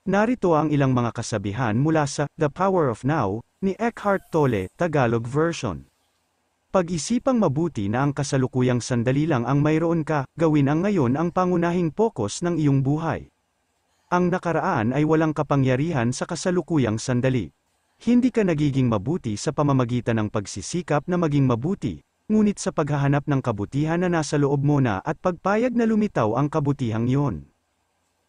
Narito ang ilang mga kasabihan mula sa The Power of Now, ni Eckhart Tolle, Tagalog version. Pag-isipang mabuti na ang kasalukuyang sandali lang ang mayroon ka, gawin ang ngayon ang pangunahing pokus ng iyong buhay. Ang nakaraan ay walang kapangyarihan sa kasalukuyang sandali. Hindi ka nagiging mabuti sa pamamagitan ng pagsisikap na maging mabuti, ngunit sa paghahanap ng kabutihan na nasa loob mo na at pagpayag na lumitaw ang kabutihang iyon.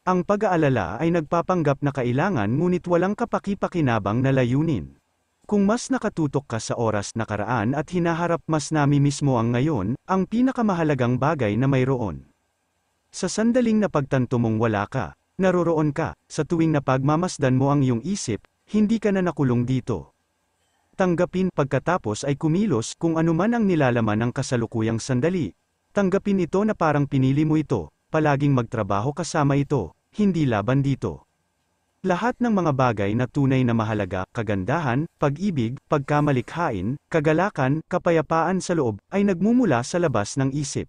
Ang pag-aalala ay nagpapanggap na kailangan ngunit walang kapaki-pakinabang na layunin. Kung mas nakatutok ka sa oras nakaraan at hinaharap mas nami mismo ang ngayon, ang pinakamahalagang bagay na mayroon. Sa sandaling napagtanto mong wala ka, naroroon ka, sa tuwing napagmamasdan mo ang iyong isip, hindi ka na nakulong dito. Tanggapin pagkatapos ay kumilos kung anuman ang nilalaman ng kasalukuyang sandali. Tanggapin ito na parang pinili mo ito, palaging magtrabaho kasama ito, hindi laban dito. Lahat ng mga bagay na tunay na mahalaga, kagandahan, pag-ibig, pagkamalikhain, kagalakan, kapayapaan sa loob, ay nagmumula sa labas ng isip.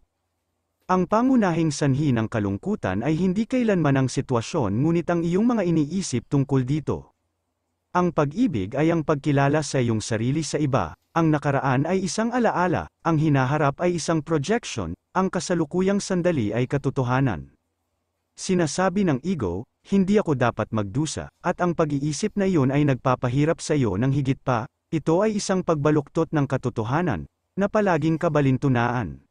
Ang pangunahing sanhi ng kalungkutan ay hindi kailanman ang sitwasyon ngunit ang iyong mga iniisip tungkol dito. Ang pag-ibig ay ang pagkilala sa iyong sarili sa iba, ang nakaraan ay isang alaala, ang hinaharap ay isang projection, ang kasalukuyang sandali ay katotohanan. Sinasabi ng ego, hindi ako dapat magdusa, at ang pag-iisip na iyon ay nagpapahirap sa iyo ng higit pa, ito ay isang pagbaluktot ng katotohanan, na palaging kabalintunaan.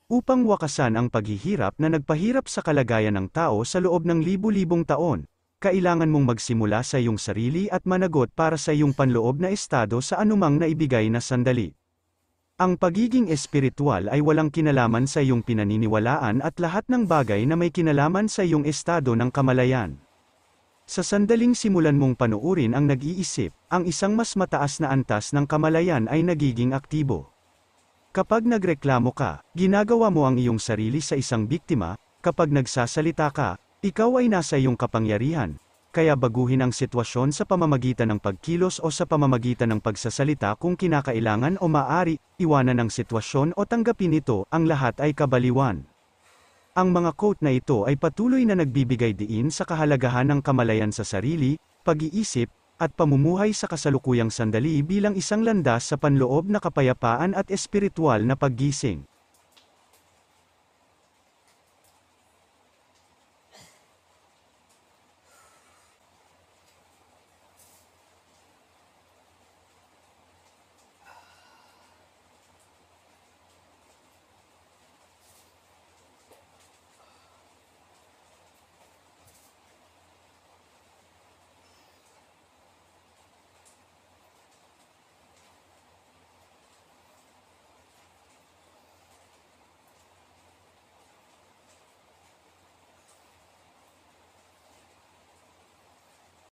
Upang wakasan ang paghihirap na nagpahirap sa kalagayan ng tao sa loob ng libu-libong taon, kailangan mong magsimula sa iyong sarili at managot para sa iyong panloob na estado sa anumang naibigay na sandali. Ang pagiging espiritual ay walang kinalaman sa iyong pinaniniwalaan at lahat ng bagay na may kinalaman sa iyong estado ng kamalayan. Sa sandaling simulan mong panuurin ang nag-iisip, ang isang mas mataas na antas ng kamalayan ay nagiging aktibo. Kapag nagreklamo ka, ginagawa mo ang iyong sarili sa isang biktima, kapag nagsasalita ka, ikaw ay nasa iyong kapangyarihan. Kaya baguhin ang sitwasyon sa pamamagitan ng pagkilos o sa pamamagitan ng pagsasalita kung kinakailangan o maaari, iwanan ang sitwasyon o tanggapin ito, ang lahat ay kabaliwan. Ang mga quote na ito ay patuloy na nagbibigay diin sa kahalagahan ng kamalayan sa sarili, pag-iisip, at pamumuhay sa kasalukuyang sandali bilang isang landas sa panloob na kapayapaan at espiritual na paggising.